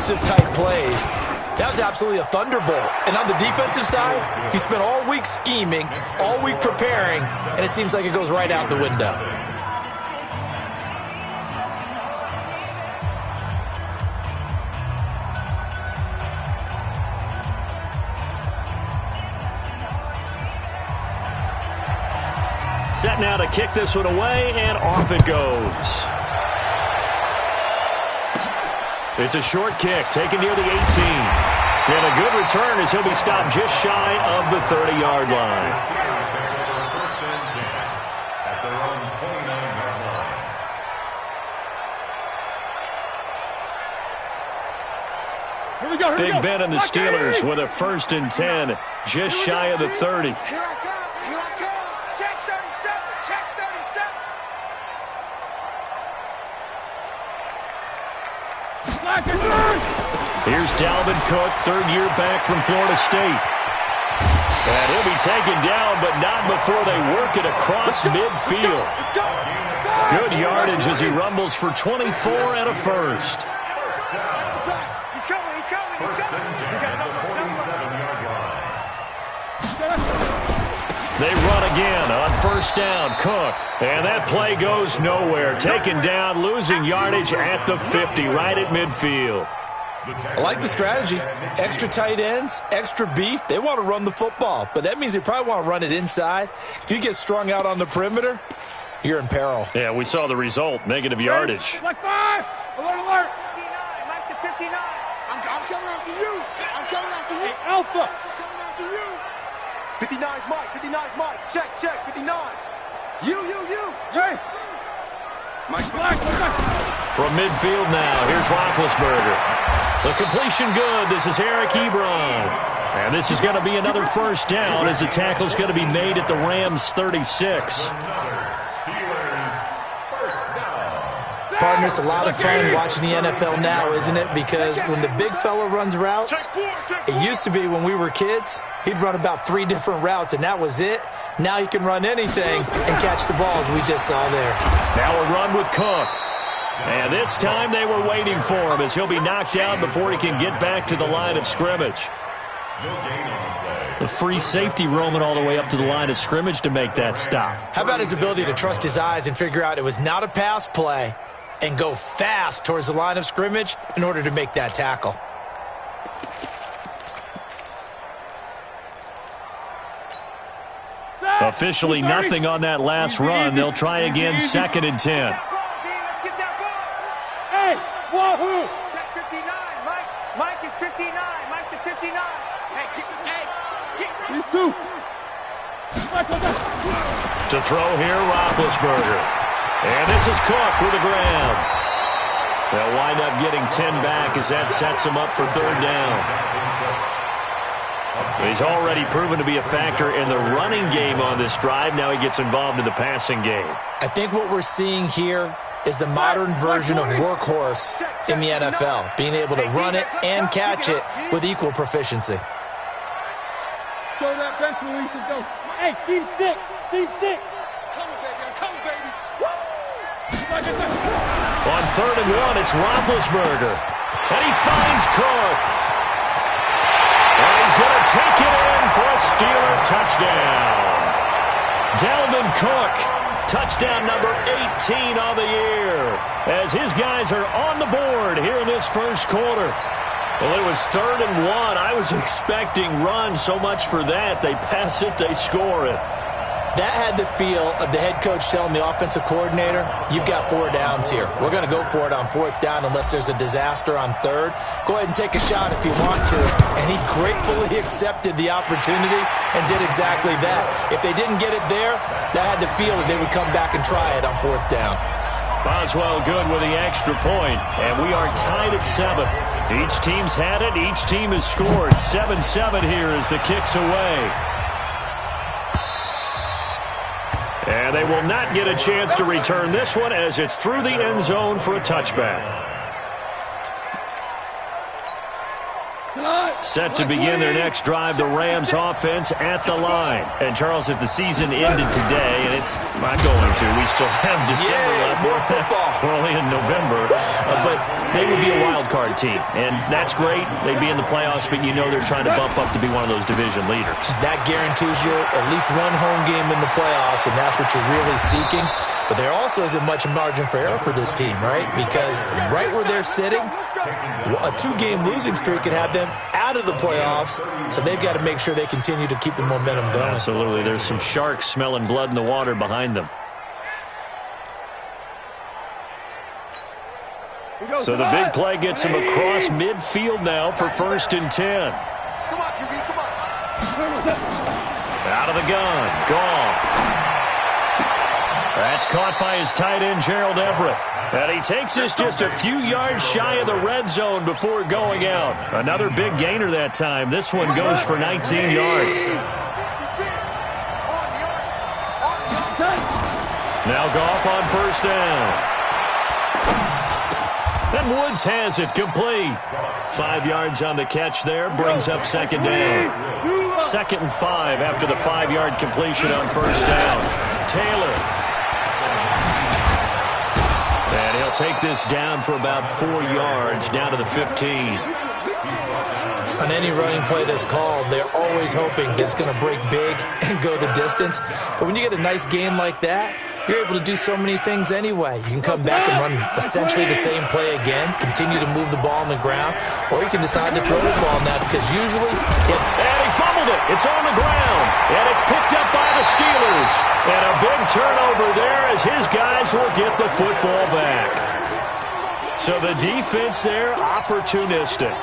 explosive type plays. That was absolutely a thunderbolt. And on the defensive side, he spent all week scheming, all week preparing, and it seems like it goes right out the window. Set now to kick this one away, and off it goes. It's a short kick, taken near the 18. And a good return as he'll be stopped just shy of the 30-yard line. Big Ben and the Steelers with a 1st and 10, just shy of the 30. Here I come. Check 37. Check 37. Here's Dalvin Cook, 3rd year back from Florida State. And he'll be taken down, but not before they work it across midfield. Good yardage as he rumbles for 24 and a 1st. They run again on 1st down, Cook. And that play goes nowhere. Taken down, losing yardage at the 50, right at midfield. I like the strategy. Extra tight ends, extra beef. They want to run the football, but that means they probably want to run it inside. If you get strung out on the perimeter, you're in peril. Yeah, we saw the result, negative yardage. Black 5! Alert, alert! 59, Mike to 59. I'm coming after you. I'm coming after you. Hey, Alpha. I'm coming after you. 59's Mike, 59's Mike. Check, 59. You. Hey. Mike Black. From midfield now, here's Roethlisberger. The completion good. This is Eric Ebron. And this is going to be another 1st down as the tackle's going to be made at the Rams' 36. Partner, it's a lot of fun watching the NFL now, isn't it? Because when the big fella runs routes, it used to be when we were kids, he'd run about 3 different routes, and that was it. Now he can run anything and catch the balls we just saw there. Now a run with Cook. And this time they were waiting for him as he'll be knocked down before he can get back to the line of scrimmage. The free safety roaming all the way up to the line of scrimmage to make that stop. How about his ability to trust his eyes and figure out it was not a pass play and go fast towards the line of scrimmage in order to make that tackle. Officially nothing on that last run. They'll try again, 2nd and 10. Hey, wahoo! Check 59, Mike. Mike is 59. Mike to 59. Hey, get. These two. To throw here, Roethlisberger. And this is Cook with the grab. They'll wind up getting 10 back as that sets him up for 3rd down. He's already proven to be a factor in the running game on this drive. Now he gets involved in the passing game. I think what we're seeing here is the modern version of workhorse in the NFL, being able to run it and catch it with equal proficiency. Show that bench releases go. Hey, seam 6. Coming, baby. I'm coming, baby. Woo! On 3rd and 1, it's Roethlisberger. And he finds Cook. And he's going to take it in for a Steeler touchdown. Dalvin Cook, touchdown number 18 on the year, as his guys are on the board here in this 1st quarter. Well, it was 3rd and 1. I was expecting run, so much for that. They pass it, they score it. That had the feel of the head coach telling the offensive coordinator, you've got 4 downs here. We're going to go for it on 4th down unless there's a disaster on 3rd. Go ahead and take a shot if you want to. And he gratefully accepted the opportunity and did exactly that. If they didn't get it there, that had the feel that they would come back and try it on 4th down. Boswell good with the extra point, and we are tied at 7. Each team's had it. Each team has scored. 7-7 here as the kick's away. And they will not get a chance to return this one as it's through the end zone for a touchback. Set to begin their next drive, the Rams offense at the line. And, Charles, if the season ended today, and it's not going to, we still have December left. More football. We're only in November. But they would be a wild card team. And that's great. They'd be in the playoffs, but you know they're trying to bump up to be one of those division leaders. That guarantees you at least one home game in the playoffs, and that's what you're really seeking. But there also isn't much margin for error for this team, right? Because right where they're sitting, a 2-game losing streak could have them out of the playoffs, so they've got to make sure they continue to keep the momentum going. Absolutely. There's some sharks smelling blood in the water behind them. So the big play gets him across midfield now for 1st and 10. Come on, QB, come on. Out of the gun. Gone. That's caught by his tight end, Gerald Everett. And he takes this just a few yards shy of the red zone before going out. Another big gainer that time. This one goes for 19 yards. Now Goff on 1st down. And Woods has it complete. 5 yards on the catch there. Brings up 2nd down. 2nd and 5 after the 5-yard completion on 1st down. Taylor. And he'll take this down for about 4 yards, down to the 15. On any running play that's called, they're always hoping that it's going to break big and go the distance. But when you get a nice game like that, you're able to do so many things anyway. You can come back and run essentially the same play again, continue to move the ball on the ground, or you can decide to throw the ball now because usually... And he fumbled it. It's on the ground. And it's picked up by the Steelers. And a big turnover there as his guys will get the football back. So the defense there, opportunistic.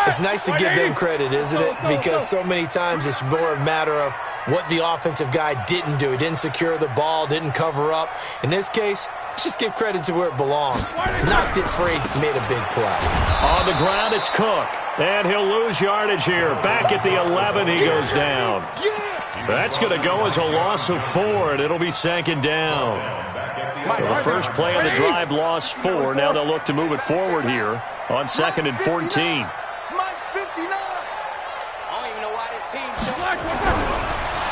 It's nice to give them credit, isn't it? Because so many times it's more a matter of what the offensive guy didn't do. He didn't secure the ball, didn't cover up. In this case, let's just give credit to where it belongs. Knocked it free, made a big play. On the ground, it's Cook. And he'll lose yardage here. Back at the 11, he goes down. That's going to go as a loss of 4, and it'll be 2nd down. So the first play of the drive lost 4. Now they'll look to move it forward here on 2nd and 14.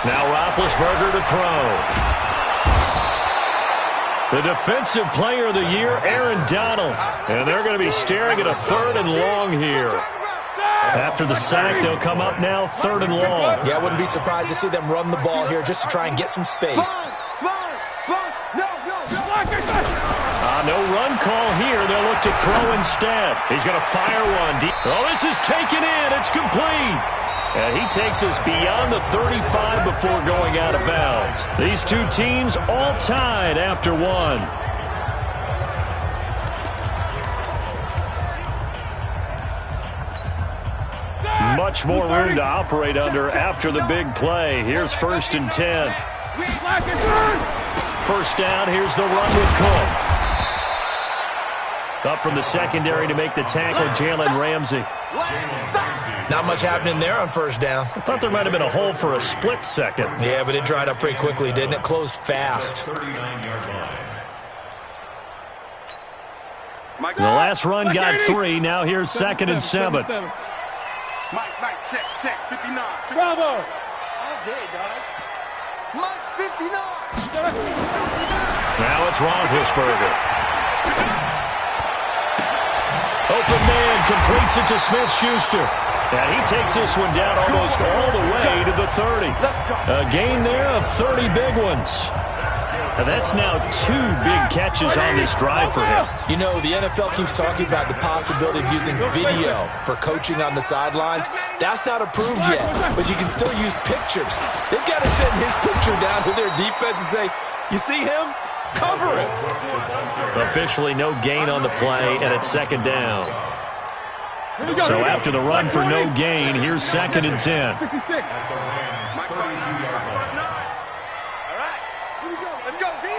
Now Roethlisberger to throw. The defensive player of the year, Aaron Donald. And they're going to be staring at a 3rd and long here. After the sack, they'll come up now 3rd and long. Yeah, I wouldn't be surprised to see them run the ball here just to try and get some space. No run call here. They'll look to throw instead. He's going to fire one deep. Oh, this is taken in. It's complete. And he takes us beyond the 35 before going out of bounds. These two teams all tied after 1. Much more room to operate under after the big play. Here's 1st and 10. 1st down. Here's the run with Cook. Up from the secondary to make the tackle, Jalen Ramsey. Not much happening there on 1st down. I thought there might have been a hole for a split second. Yeah, but it dried up pretty quickly, didn't it? Closed fast. The last run got 3. Now here's 2nd and 7. Mike, check, 59. Bravo. All day, dog. Mike's 59. Now it's Roethlisberger. Open man completes it to Smith-Schuster. And he takes this one down almost all the way to the 30. A gain there of 30 big ones. And that's now 2 big catches on this drive for him. You know, the NFL keeps talking about the possibility of using video for coaching on the sidelines. That's not approved yet, but you can still use pictures. They've got to send his picture down to their defense and say, you see him? Cover it. Officially no gain on the play, and it's 2nd down. So after the run for no gain, here's 2nd and 10. 66.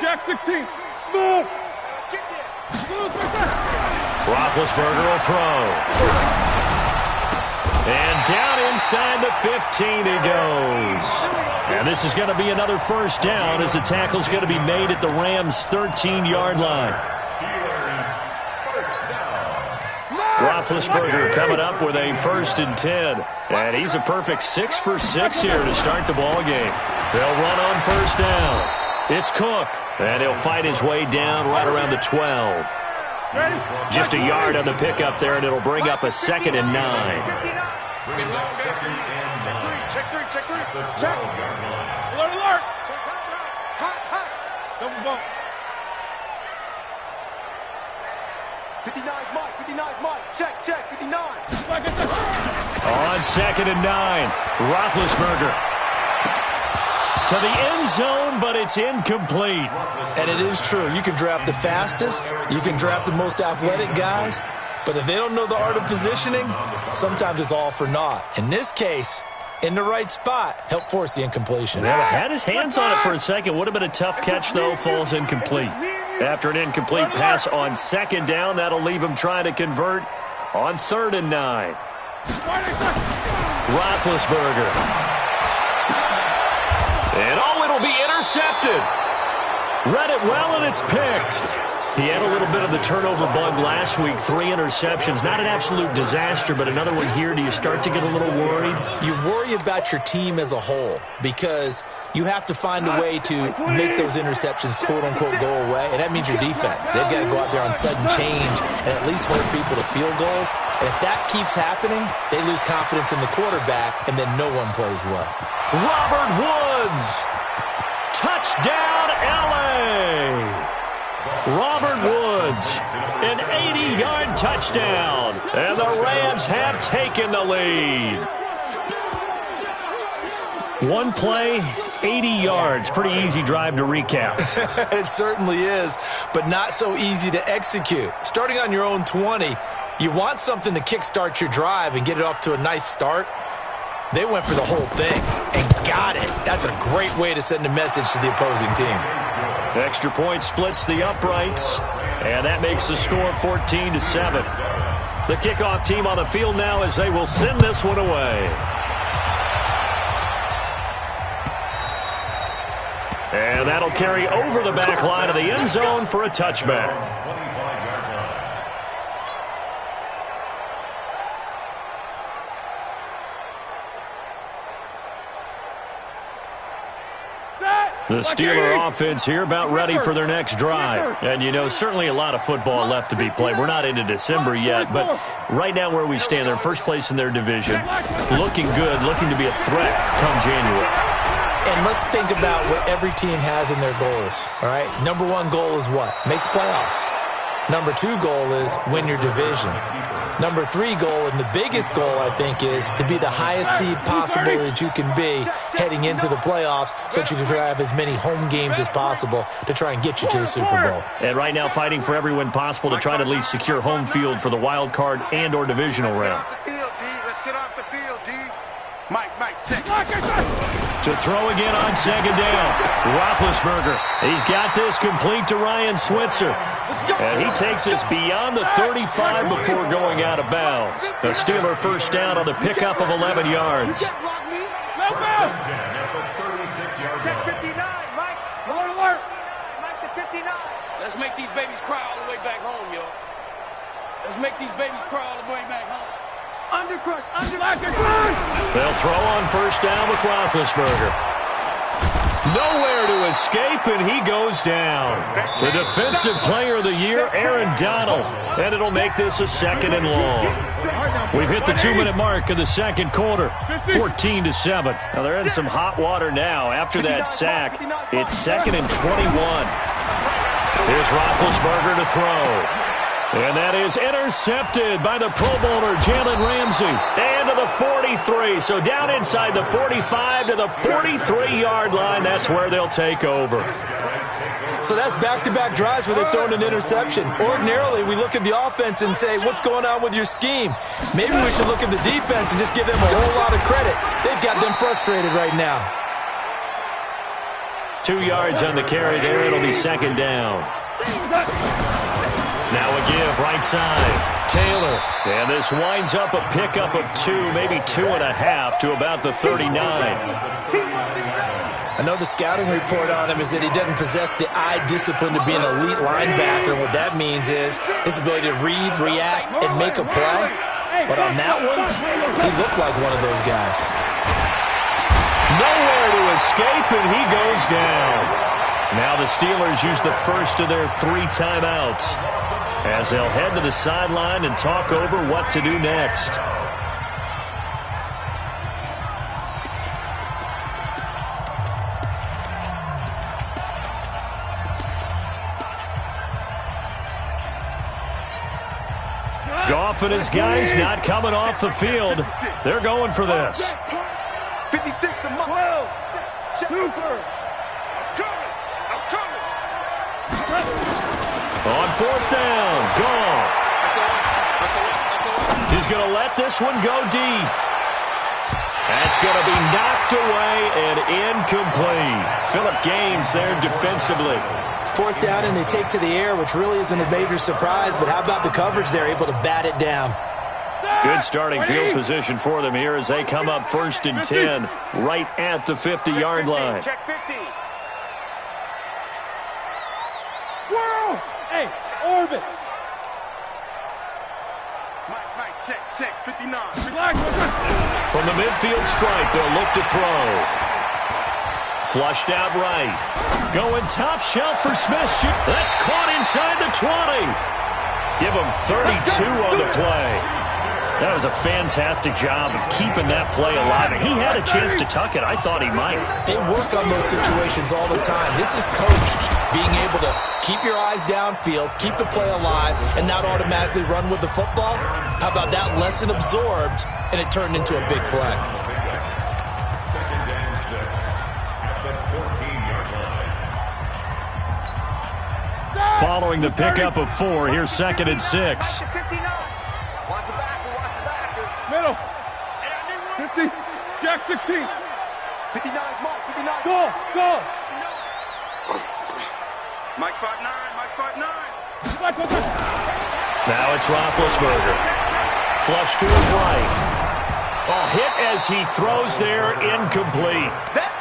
Jack 16. Smooth. Roethlisberger will throw. And down inside the 15 he goes. And this is going to be another 1st down as the tackle's going to be made at the Rams' 13-yard line. Roethlisberger coming up with a 1st and 10. And he's a perfect 6 for 6 here to start the ball game. They'll run on 1st down. It's Cook. And he'll fight his way down right around the 12. Just a yard on the pickup there, and it'll bring up a 2nd and 9. Check three. Check. Alert. Hot. Double bump. 59's Mike. Check. 59. On 2nd and 9, Roethlisberger to the end zone, but it's incomplete. And it is true. You can draft the fastest. You can draft the most athletic guys. But if they don't know the art of positioning, sometimes it's all for naught. In this case, in the right spot, help force the incompletion. Well, had his hands on it for a second. Would have been a tough catch, though. Falls incomplete. After an incomplete pass on 2nd down, that'll leave him trying to convert on 3rd and 9. Roethlisberger. And it'll be intercepted. Read it well, and it's picked. He had a little bit of the turnover bug last week, 3 interceptions. Not an absolute disaster, but another one here. Do you start to get a little worried? You worry about your team as a whole because you have to find a way to make those interceptions, quote-unquote, go away, and that means your defense. They've got to go out there on sudden change and at least hold people to field goals. And if that keeps happening, they lose confidence in the quarterback, and then no one plays well. Robert Woods. Touchdown, L.A. Robert Woods, an 80-yard touchdown, and the Rams have taken the lead. One play, 80 yards. Pretty easy drive to recap. It certainly is, but not so easy to execute. Starting on your own 20, you want something to kickstart your drive and get it off to a nice start. They went for the whole thing and got it. That's a great way to send a message to the opposing team. Extra point splits the uprights, and that makes the score 14-7. The kickoff team on the field now as they will send this one away. And that'll carry over the back line of the end zone for a touchback. The Steeler offense here about ready for their next drive. And, you know, certainly a lot of football left to be played. We're not into December yet, but right now where we stand, they're first place in their division. Looking good, looking to be a threat come January. And let's think about what every team has in their goals, all right? Number 1 goal is what? Make the playoffs. Number 2 goal is win your division. Number 3 goal, and the biggest goal, I think, is to be the highest seed possible that you can be heading into the playoffs so that you can have as many home games as possible to try and get you to the Super Bowl. And right now fighting for every win possible to try to at least secure home field for the wild card and or divisional round. Let's get off the field, D. Mike, check. To throw again on 2nd down. Roethlisberger. He's got this complete to Ryan Switzer. And he takes us beyond the 35 before going out of bounds. The Steeler 1st down on the pickup of 11 yards. Check 59, Mike. Alert. Mike to 59. Let's make these babies cry all the way back home, yo. Let's make these babies cry all the way back home. Undercrush. They'll throw on 1st down with Roethlisberger. Nowhere to escape, and he goes down. The Defensive Player of the Year, Aaron Donald. And it'll make this a 2nd and long. We've hit the 2-minute mark of the 2nd quarter, 14-7. Now they're in some hot water now. After that sack, it's 2nd and 21. Here's Roethlisberger to throw. And that is intercepted by the Pro Bowler, Jalen Ramsey. And to the 43. So down inside the 45 to the 43-yard line. That's where they'll take over. So that's back-to-back drives where they've thrown an interception. Ordinarily, we look at the offense and say, what's going on with your scheme? Maybe we should look at the defense and just give them a whole lot of credit. They've got them frustrated right now. 2 yards on the carry there. It'll be 2nd down. Now a give, right side. Taylor. And this winds up a pickup of 2, maybe 2.5 to about the 39. I know the scouting report on him is that he doesn't possess the eye discipline to be an elite linebacker. And what that means is his ability to read, react, and make a play. But on that one, he looked like one of those guys. Nowhere to escape, and he goes down. Now the Steelers use the first of their 3 timeouts as they'll head to the sideline and talk over what to do next. Goff and his guys not coming off the field. They're going for this. 56 to 12. Super. I'm coming. On 4th down, Goff. He's going to let this one go deep. That's going to be knocked away and incomplete. Phillip Gaines there defensively. 4th down, and they take to the air, which really isn't a major surprise, but how about the coverage? They're able to bat it down. Good starting field position for them here as they come up 1st and 10, right at the 50-yard line. Check 50. World! Hey, orbit! Mike, check, 59. Relax, From the midfield stripe, they'll look to throw. Flushed out right. Going top shelf for Smith. That's caught inside the 20. Give him 32 on the play. That was a fantastic job of keeping that play alive. And he had a chance to tuck it. I thought he might. They work on those situations all the time. This is coached, being able to keep your eyes downfield, keep the play alive, and not automatically run with the football. How about that lesson absorbed, and it turned into a big play? Following the pickup of 4, here's 2nd and 6. Watch the backer. Middle. 50. Jack 16. 59, Mike, 59. Go. Mike 5'9", Mike 5'9". Now it's Roethlisberger. Flush to his right. Oh, hit as he throws there, incomplete.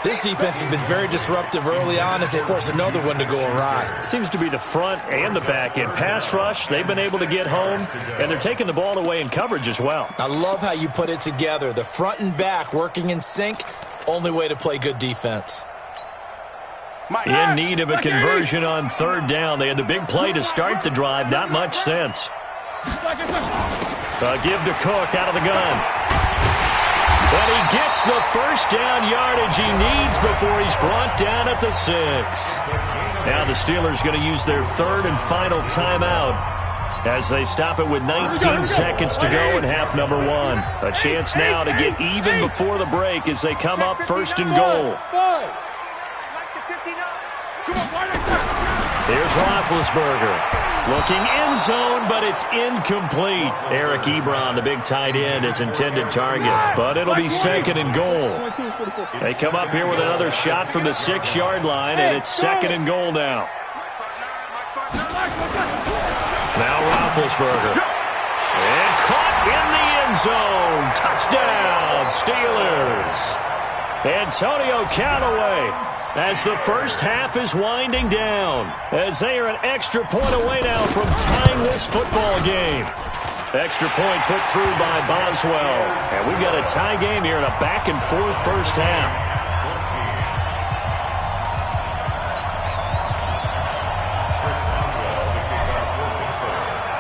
This defense has been very disruptive early on as they force another one to go awry. Seems to be the front and the back end. Pass rush, they've been able to get home, and they're taking the ball away in coverage as well. I love how you put it together. The front and back working in sync, only way to play good defense. In need of a conversion on 3rd down. They had the big play to start the drive. Not much sense. Give to Cook out of the gun. But he gets the 1st down yardage he needs before he's brought down at the 6. Now the Steelers going to use their 3rd and final timeout as they stop it with 19 seconds to go in half number 1. A chance now to get even before the break as they come up 1st and goal. Here's Roethlisberger. Looking end zone, but it's incomplete. Eric Ebron, the big tight end, is intended target. But it'll be 2nd and goal. They come up here with another shot from the 6-yard line, and it's 2nd and goal now. Now Roethlisberger. And caught in the end zone. Touchdown, Steelers. Antonio Callaway, as the first half is winding down, as they are an extra point away now from tying this football game. Extra point put through by Boswell. And we've got a tie game here in a back-and-forth first half.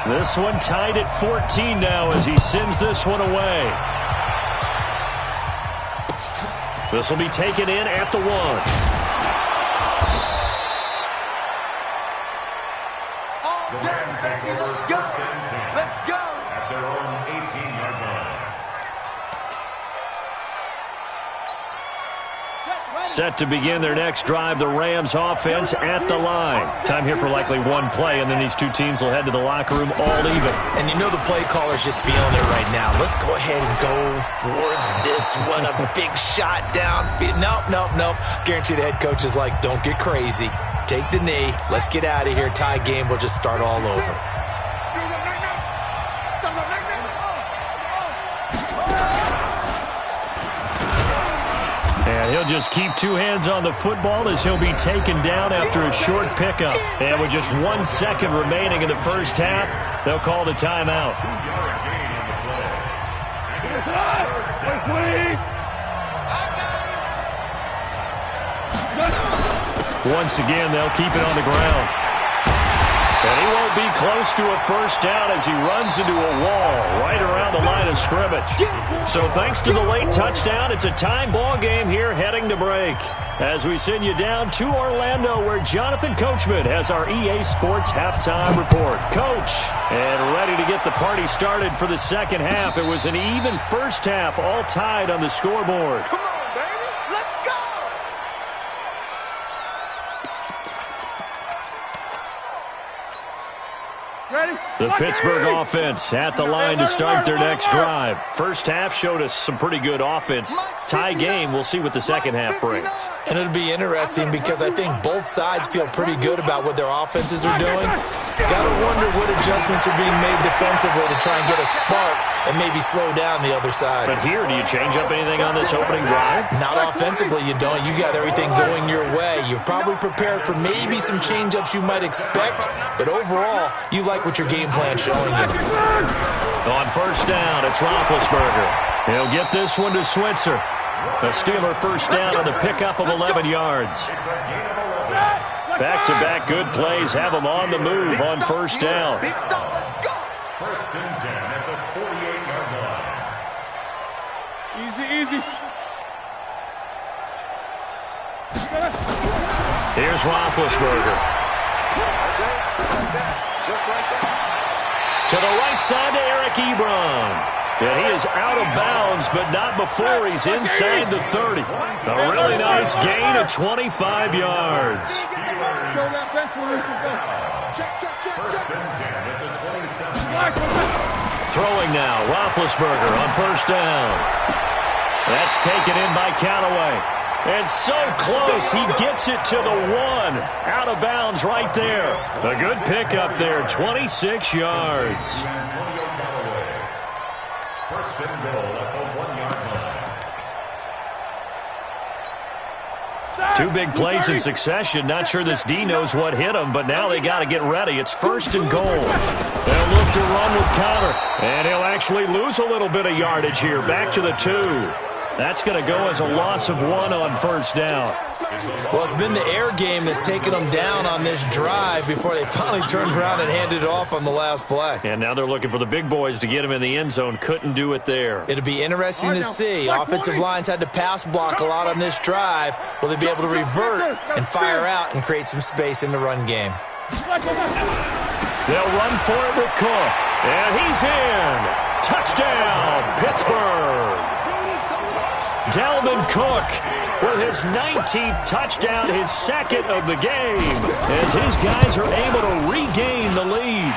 This one tied at 14 now as he sends this one away. This will be taken in at the 1. Let's go. At their own 18-yard line. Set to begin their next drive, the Rams offense at the line. Time here for likely one play, and then these two teams will head to the locker room all even. And you know the play caller's just feeling it right now. Let's go ahead and go for this one. A big shot down. Nope. Guarantee the head coach is like, don't get crazy. Take the knee. Let's get out of here. Tie game. We'll just start all over. And he'll They'll just keep two hands on the football as he'll be taken down after a short pickup. And with just 1 second remaining in the first half, they'll call the timeout. Once again, they'll keep it on the ground. And he won't be close to a first down as he runs into a wall right around the line of scrimmage. So thanks to the late touchdown, it's a time ball game here heading to break. As we send you down to Orlando, where Jonathan Coachman has our EA Sports halftime report. Coach, and ready to get the party started for the second half. It was an even first half, all tied on the scoreboard. Come on, baby. Let's go. Ready? The Pittsburgh offense at the line to start their next drive. First half showed us some pretty good offense. Tie game, we'll see what the second half brings. And it'll be interesting because I think both sides feel pretty good about what their offenses are doing. Got to wonder what adjustments are being made defensively to try and get a spark and maybe slow down the other side. But here, do you change up anything on this opening drive? Not offensively, you don't. You got everything going your way. You've probably prepared for maybe some change-ups you might expect, but overall, you like what your game plan's showing you. On first down, it's Roethlisberger. He'll get this one to Switzer. A Steeler first down on the pickup of 11 yards. Back-to-back good plays have them on the move on first down. Big stop. Let's go. First and 10 at the 48-yard line. Easy. Here's Roethlisberger. Just like that. To the right side to Eric Ebron. And he is out of bounds, but not before he's inside the 30. A really nice gain of 25 yards. First and 10 at the 27-yard line. Throwing now, Roethlisberger on first down. That's taken in by Callaway. And so close, he gets it to the 1. Out of bounds right there. A good pickup there, 26 yards. First and goal at the 1-yard line. Two big plays in succession. Not sure this D knows what hit him, but now they got to get ready. It's first and goal. They'll look to run with Connor. And he'll actually lose a little bit of yardage here. Back to the 2. That's going to go as a loss of 1 on first down. Well, it's been the air game that's taken them down on this drive before they finally turned around and handed it off on the last play. And now they're looking for the big boys to get him in the end zone. Couldn't do it there. It'll be interesting to see. Offensive lines had to pass block a lot on this drive. Will they be able to revert and fire out and create some space in the run game? They'll run for it with Cook. And he's in. Touchdown, Pittsburgh. Dalvin Cook with his 19th touchdown, his second of the game, as his guys are able to regain the lead.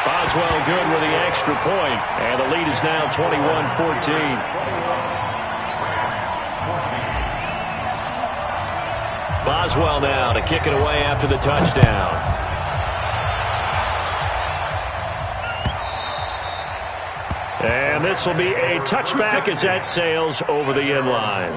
Boswell good with the extra point, and the lead is now 21-14. Boswell now to kick it away after the touchdown. And this will be a touchback as that sails over the end line.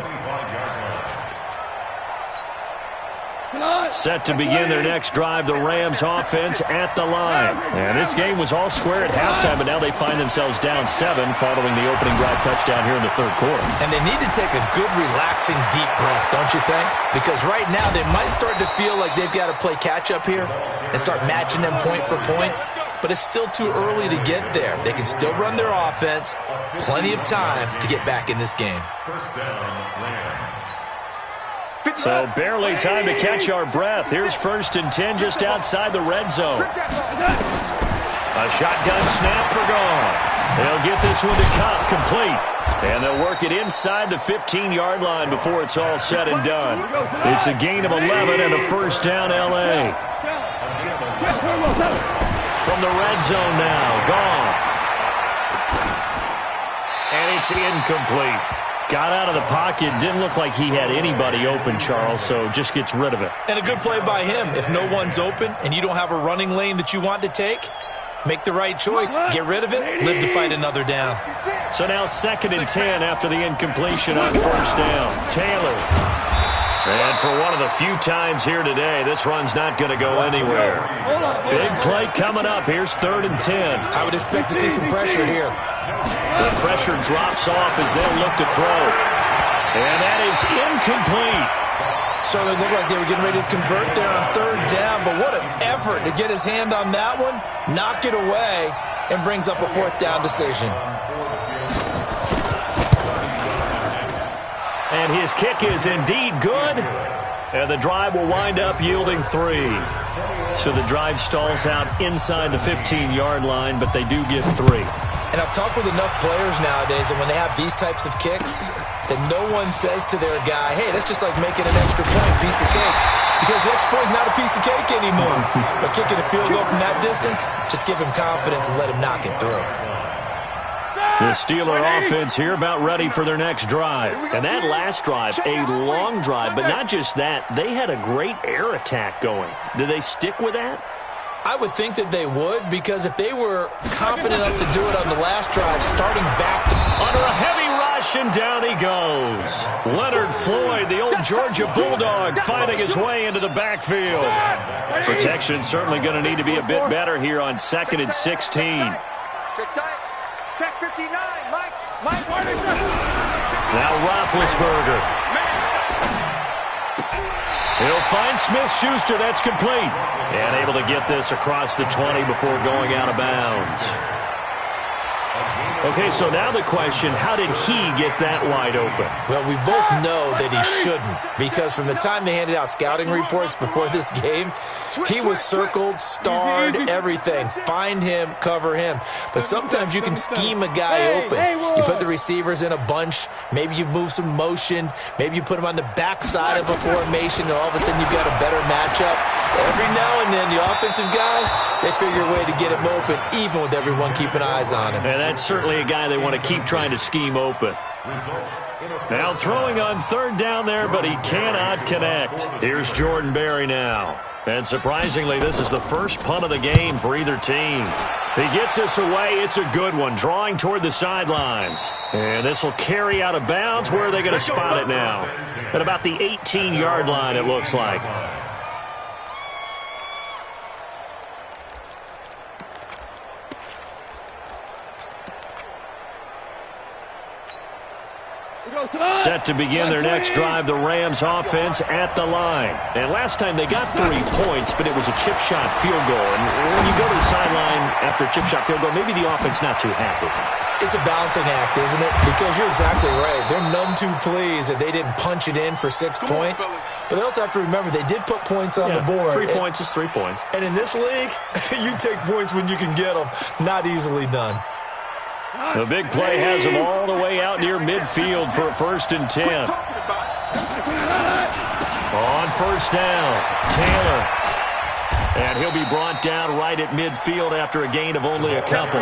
Set to begin their next drive, the Rams offense at the line. And this game was all square at halftime, but now they find themselves down 7 following the opening drive touchdown here in the third quarter. And they need to take a good, relaxing, deep breath, don't you think? Because right now they might start to feel like they've got to play catch-up here and start matching them point for point. But it's still too early to get there. They can still run their offense. Plenty of time to get back in this game. First down, Rams. So barely time to catch our breath. Here's first and 10 just outside the red zone. A shotgun snap for Goff. They'll get this one to Cobb complete. And they'll work it inside the 15-yard line before it's all said and done. It's a gain of 11 and a first down, L.A. From the red zone now, Goff. And it's incomplete. Got out of the pocket. Didn't look like he had anybody open, Charles, so just gets rid of it. And a good play by him. If no one's open and you don't have a running lane that you want to take, make the right choice. Get rid of it. Live to fight another down. So now second and 10 after the incompletion on first down. Taylor And for one of the few times here today, this run's not going to go anywhere. Big play coming up. Here's 3rd and 10. I would expect to see some pressure here. The pressure drops off as they'll look to throw. And that is incomplete. So it looked like they were getting ready to convert there on 3rd down, but what an effort to get his hand on that one, knock it away, and brings up a 4th down decision. And his kick is indeed good. And the drive will wind up yielding 3. So the drive stalls out inside the 15-yard line, but they do get 3. And I've talked with enough players nowadays, and when they have these types of kicks, that no one says to their guy, hey, that's just like making an extra point, piece of cake. Because the extra point is not a piece of cake anymore. But kicking a field goal from that distance, just give him confidence and let him knock it through. The Steeler offense here about ready for their next drive. And that last drive, a long drive, but not just that. They had a great air attack going. Do they stick with that? I would think that they would, because if they were confident enough to do it on the last drive, starting back to... Under a heavy rush, and down he goes. Leonard Floyd, the old Georgia Bulldog, fighting his way into the backfield. Protection certainly going to need to be a bit better here on 2nd and 16. Check 59, Mike. Now Roethlisberger. He'll find Smith-Schuster. That's complete. And able to get this across the 20 before going out of bounds. Okay, so now the question, how did he get that wide open? Well, we both know that he shouldn't, because from the time they handed out scouting reports before this game, he was circled, starred, everything. Find him, cover him. But sometimes you can scheme a guy open. You put the receivers in a bunch. Maybe you move some motion. Maybe you put him on the backside of a formation, and all of a sudden you've got a better matchup. Every now and then, the offensive guys, they figure a way to get him open, even with everyone keeping eyes on him. And that's certainly a guy they want to keep trying to scheme open. Now throwing on 3rd down there, but he cannot connect. Here's Jordan Berry now. And surprisingly, this is the first punt of the game for either team. He gets this away. It's a good one, drawing toward the sidelines. And this will carry out of bounds. Where are they going to spot it now? At about the 18-yard line, it looks like. Set to begin their next drive, the Rams offense at the line. And last time they got 3 points, but it was a chip shot field goal. And when you go to the sideline after a chip shot field goal, maybe the offense not too happy. It's a balancing act, isn't it? Because you're exactly right. They're none too pleased that they didn't punch it in for 6 points. But they also have to remember they did put points on the board. 3 points is 3 points. And in this league, you take points when you can get them. Not easily done. The big play has him all the way out near midfield for a 1st and 10. On 1st down, Taylor. And he'll be brought down right at midfield after a gain of only a couple.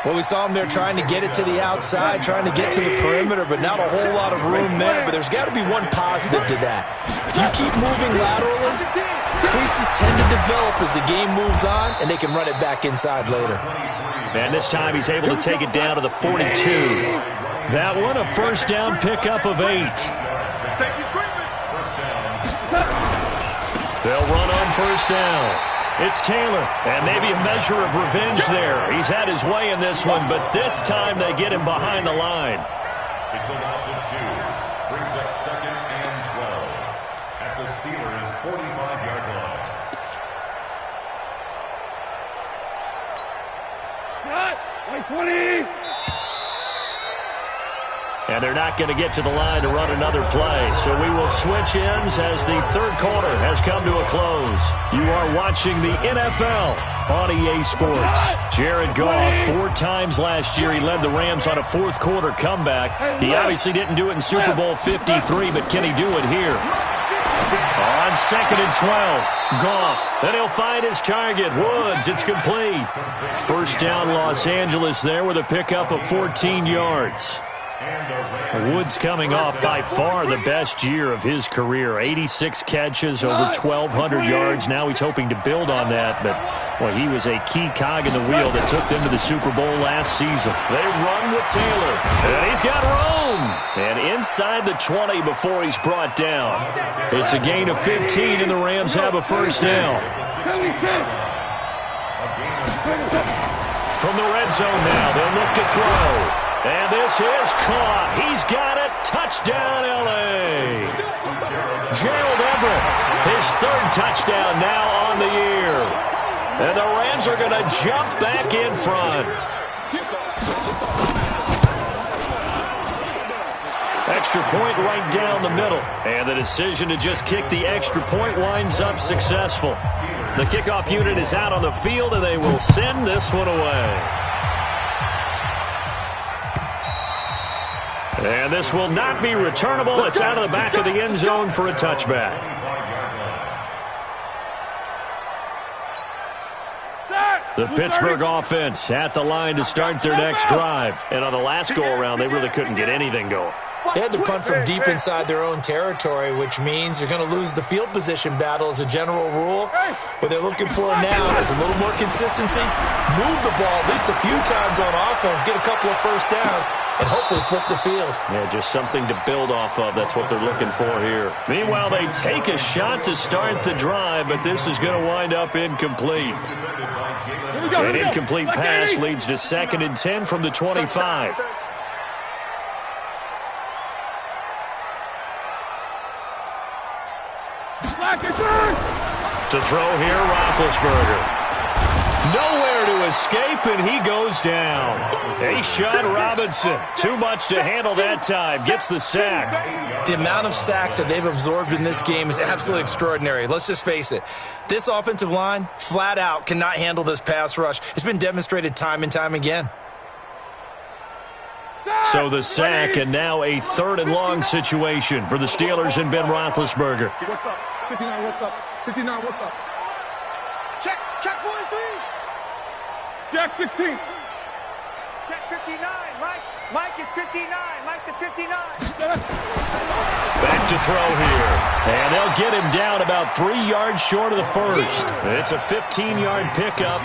Well, we saw him there trying to get it to the outside, trying to get to the perimeter, but not a whole lot of room there. But there's got to be one positive to that. If you keep moving laterally, creases tend to develop as the game moves on, and they can run it back inside later. And this time he's able to take it down to the 42. That one a 1st down pickup of 8. They'll run on 1st down. It's Taylor, and maybe a measure of revenge there. He's had his way in this one, but this time they get him behind the line. It's a loss of 2. Brings up 2nd and 12 at the Steelers' 45-yard line. Cut! 20! And they're not going to get to the line to run another play. So we will switch ends as the 3rd quarter has come to a close. You are watching the NFL on EA Sports. Jared Goff, 4 times last year, he led the Rams on a 4th quarter comeback. He obviously didn't do it in Super Bowl 53, but can he do it here? On 2nd and 12, Goff. Then he'll find his target, Woods. It's complete. 1st down, Los Angeles there with a pickup of 14 yards. Woods coming off by far the best year of his career. 86 catches, over 1,200 yards. Now he's hoping to build on that, but well, he was a key cog in the wheel that took them to the Super Bowl last season. They run with Taylor, and he's got room. And inside the 20 before he's brought down. It's a gain of 15, and the Rams have a first down. From the red zone now, they'll look to throw. And this is caught. He's got it. Touchdown, L.A. Gerald Everett, his third touchdown now on the year. And the Rams are going to jump back in front. Extra point right down the middle. And the decision to just kick the extra point winds up successful. The kickoff unit is out on the field, and they will send this one away. And this will not be returnable. It's out of the back of the end zone for a touchback. The Pittsburgh offense at the line to start their next drive. And on the last go-around, they really couldn't get anything going. They had to punt from deep inside their own territory, which means you're going to lose the field position battle as a general rule. What they're looking for now is a little more consistency, move the ball at least a few times on offense, get a couple of first downs, and hopefully flip the field. Yeah, just something to build off of. That's what they're looking for here. Meanwhile, they take a shot to start the drive, but this is going to wind up incomplete. An incomplete pass leads to 2nd and 10 from the 25. To throw here, Roethlisberger. Nowhere to escape, and he goes down. A-Shot Robinson. Too much to handle that time. Gets the sack. The amount of sacks that they've absorbed in this game is absolutely extraordinary. Let's just face it. This offensive line, flat out, cannot handle this pass rush. It's been demonstrated time and time again. So the sack, and now a 3rd and long situation for the Steelers and Ben Roethlisberger. What's up? 59, what's up? 59, what's up? Check 43. Jack 16. Check 59. Mike is 59. Mike the 59. Back to throw here. And they'll get him down about 3 yards short of the first. It's a 15-yard pickup,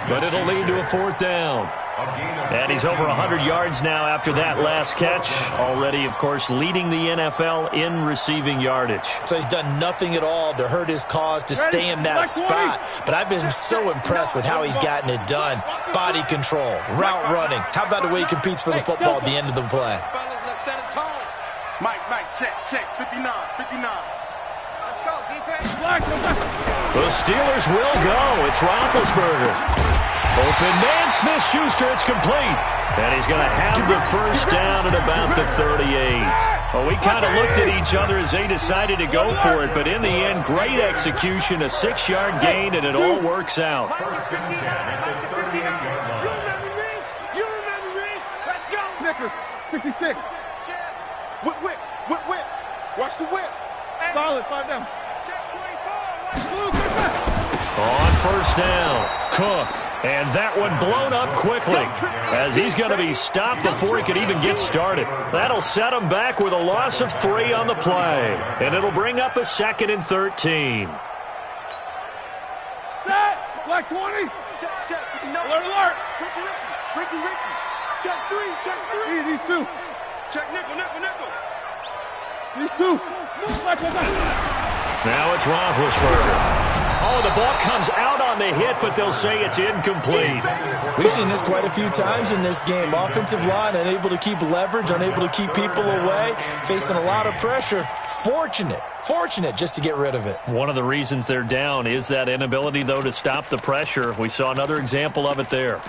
but it'll lead to a 4th down. And he's over 100 yards now after that last catch. Already, of course, leading the NFL in receiving yardage. So he's done nothing at all to hurt his cause, to stay in that spot. But I've been so impressed with how he's gotten it done. Body control, route running. How about the way he competes for the football at the end of the play? Mike, check. 59. Let's go, defense. The Steelers will go. It's Roethlisberger. Open man, Smith-Schuster, it's complete. And he's going to have the first down at about the 38. Well, we kind of looked at each other as they decided to go for it, but in the end, great execution, a 6-yard gain, and it all works out. First and 10 at the 38-yard line. You remember me? Let's go. Snickers, 66. Whip. Watch the whip. Solid, 5 down. Check 24. On first down, Cook. And that one blown up quickly as he's going to be stopped before he could even get started. That'll set him back with a loss of 3 on the play. And it'll bring up a 2nd and 13. Black 20. Check. Alert. Ricky. Check 3. These 2. Check nickel. These 2. Black 1. Now it's Roethlisberger. Oh, the ball comes out on the hit, but they'll say it's incomplete. We've seen this quite a few times in this game. Offensive line unable to keep leverage, unable to keep people away, facing a lot of pressure. Fortunate just to get rid of it. One of the reasons they're down is that inability, though, to stop the pressure. We saw another example of it there.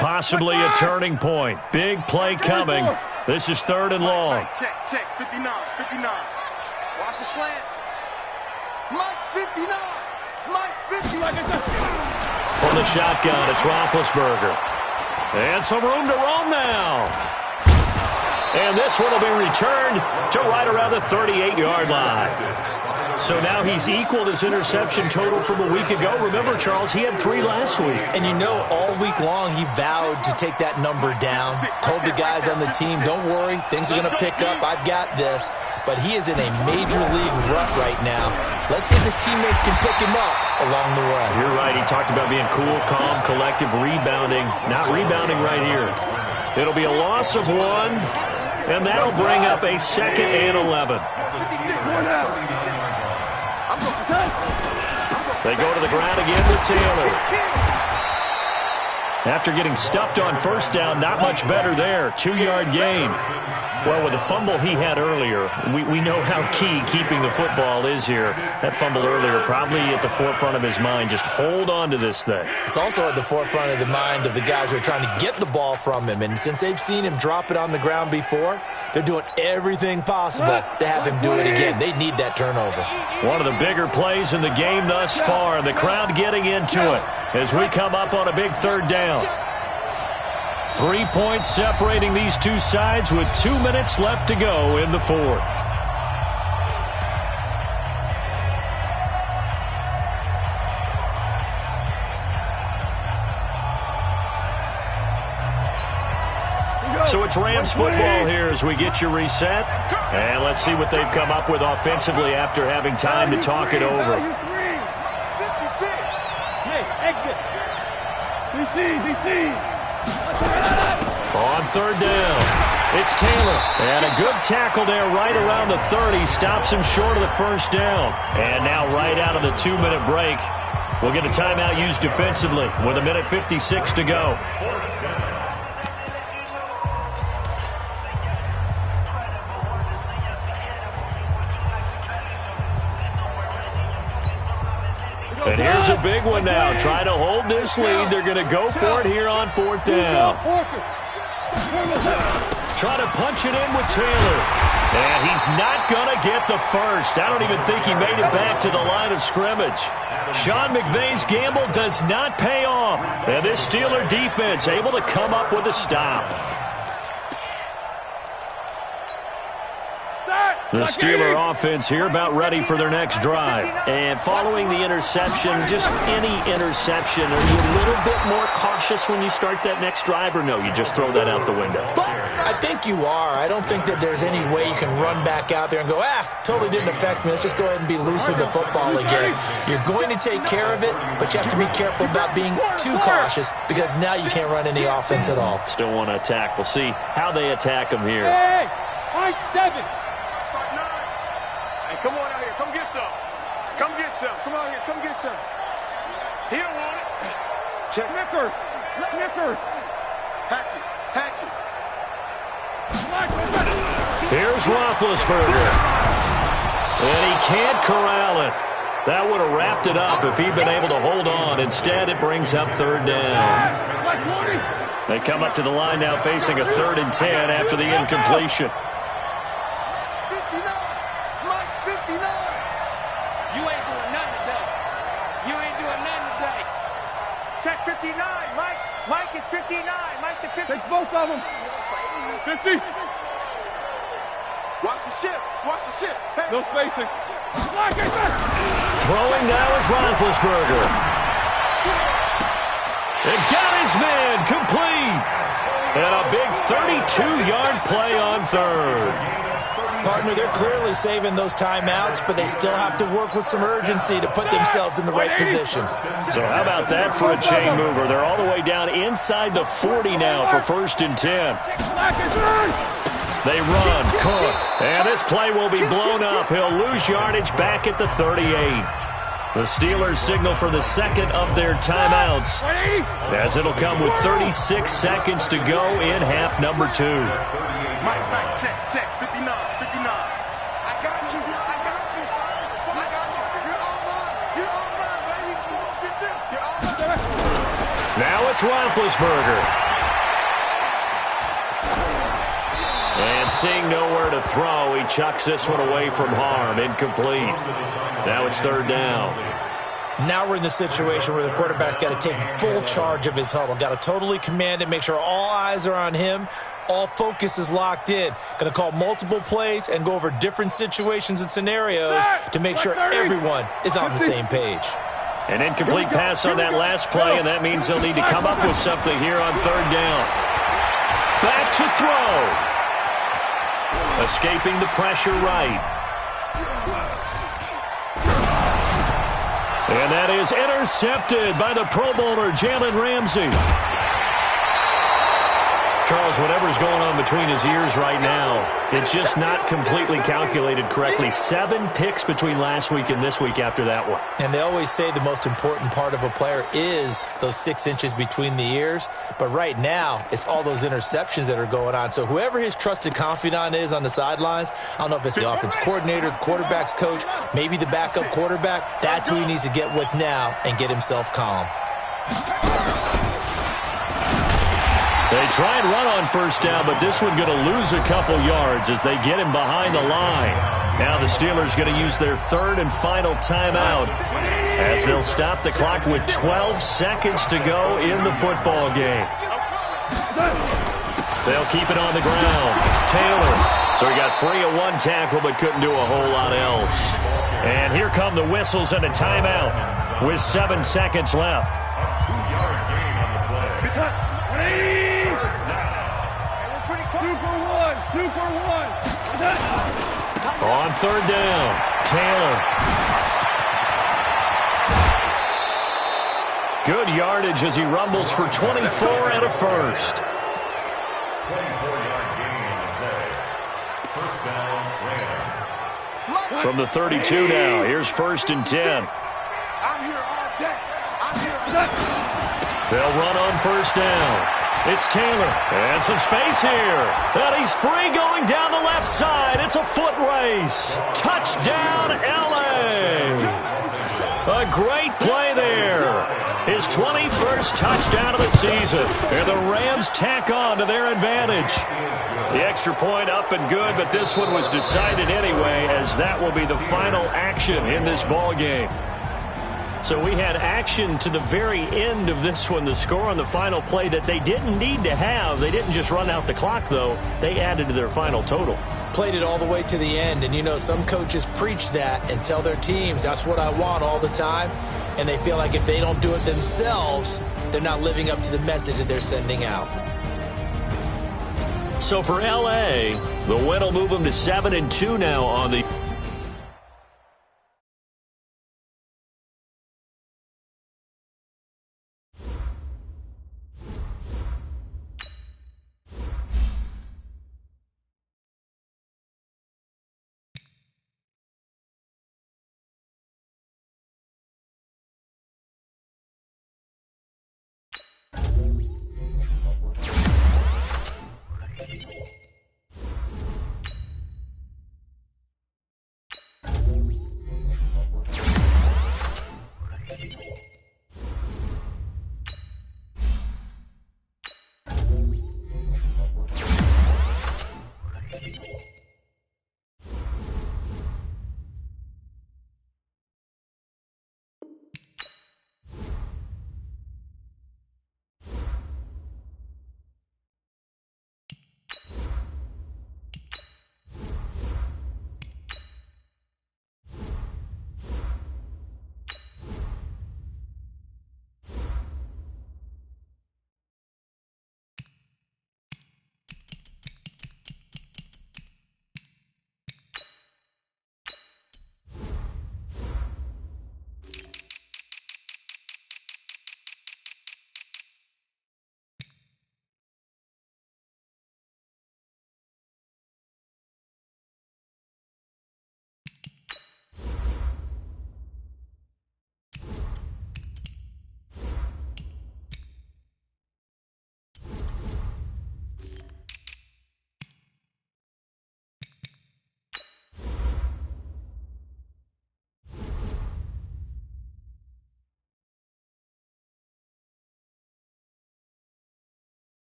Possibly a turning point. Big play coming. This is 3rd and long. Check. 59. Watch the slant. Mike's 59. From the shotgun, it's Roethlisberger. And some room to roam now. And this one will be returned to right around the 38-yard line. So now he's equaled his interception total from a week ago. Remember, Charles, he had 3 last week. And you know, all week long he vowed to take that number down. Told the guys on the team, don't worry, things are going to pick up. I've got this. But he is in a major league rut right now. Let's see if his teammates can pick him up along the way. You're right. He talked about being cool, calm, collective, rebounding. Not rebounding right here. It'll be a loss of 1, and that'll bring up a 2nd and 11. They go to the ground again with Taylor. After getting stuffed on first down, not much better there. 2-yard gain. Well, with the fumble he had earlier, we know how key keeping the football is here. That fumble earlier probably at the forefront of his mind. Just hold on to this thing. It's also at the forefront of the mind of the guys who are trying to get the ball from him. And since they've seen him drop it on the ground before, they're doing everything possible to have him do it again. They need that turnover. One of the bigger plays in the game thus far, and the crowd getting into it as we come up on a big 3rd down. 3 points separating these two sides with 2 minutes left to go in the 4th. So it's Rams football here as we get you reset. And let's see what they've come up with offensively after having time to talk it over. Hey, exit. CC. On 3rd down, it's Taylor. And a good tackle there right around the 30. Stops him short of the first down. And now right out of the 2-minute break, we'll get a timeout used defensively with 1:56 to go. And here's a big one now. Trying to hold this lead. They're going to go for it here on 4th down. Try to punch it in with Taylor. And he's not going to get the first. I don't even think he made it back to the line of scrimmage. Sean McVay's gamble does not pay off. And this Steeler defense able to come up with a stop. The Steeler offense here about ready for their next drive. And following the interception, just any interception, are you a little bit more cautious when you start that next drive, or no, you just throw that out the window? I think you are. I don't think that there's any way you can run back out there and go, totally didn't affect me. Let's just go ahead and be loose with the football again. You're going to take care of it, but you have to be careful about being too cautious because now you can't run any offense at all. Still want to attack. We'll see how they attack him here. Hey, high 7. Come on out here. Come get some. Come get some. Come out here. Come get some. He don't want it. Check. Nickers. Hatchet. Here's Roethlisberger. And he can't corral it. That would have wrapped it up if he'd been able to hold on. Instead, it brings up 3rd down. They come up to the line now facing a 3rd and 10 after the incompletion. Check 59, Mike. Mike is 59. Mike the 50. Take both of them. 50. Watch the ship. Hey. No spacing. Throwing now is Roethlisberger. And got his man complete. And a big 32-yard play on 3rd. Partner, they're clearly saving those timeouts, but they still have to work with some urgency to put themselves in the right position. So how about that for a chain mover? They're all the way down inside the 40 now for 1st and 10. They run, Cook, and this play will be blown up. He'll lose yardage back at the 38. The Steelers signal for the 2nd of their timeouts, as it'll come with 36 seconds to go in half number 2. Mike, check. 59. I got you. You're all mine, baby. Get this. You're all mine. Now it's Roethlisberger. And seeing nowhere to throw, he chucks this one away from harm. Incomplete. Now it's 3rd down. Now we're in the situation where the quarterback's got to take full charge of his huddle. Got to totally command it, make sure all eyes are on him. All focus is locked in. Going to call multiple plays and go over different situations and scenarios to make sure everyone is on the same page. An incomplete pass on that last play, and that means they'll need to come up with something here on third down. Back to throw. Escaping the pressure right. And that is intercepted by the Pro Bowler, Jalen Ramsey. Charles, whatever's going on between his ears right now, it's just not completely calculated correctly. 7 picks between last week and this week after that one. And they always say the most important part of a player is those 6 inches between the ears. But right now, it's all those interceptions that are going on. So whoever his trusted confidant is on the sidelines, I don't know if it's the offense coordinator, the quarterback's coach, maybe the backup quarterback, that's who he needs to get with now and get himself calm. They try and run on first down, but this one going to lose a couple yards as they get him behind the line. Now the Steelers going to use their third and final timeout as they'll stop the clock with 12 seconds to go in the football game. They'll keep it on the ground. Taylor. So he got free of one tackle but couldn't do a whole lot else. And here come the whistles and a timeout with 7 seconds left. A 2-yard gain on the play. Super one. On third down, Taylor. Good yardage as he rumbles for 24 and a first. 24-yard gain on the play. First down, Rams. From the 32 now, here's 1st and 10. I'm here all day. I'm here all day. They'll run on first down. It's Taylor, and some space here. And he's free going down the left side. It's a foot race. Touchdown, L.A. A great play there. His 21st touchdown of the season. And the Rams tack on to their advantage. The extra point up and good, but this one was decided anyway, as that will be the final action in this ball game. So we had action to the very end of this one, the score on the final play that they didn't need to have. They didn't just run out the clock, though. They added to their final total. Played it all the way to the end, and you know, some coaches preach that and tell their teams, that's what I want all the time, and they feel like if they don't do it themselves, they're not living up to the message that they're sending out. So for L.A., the win will move them to 7-2 now on the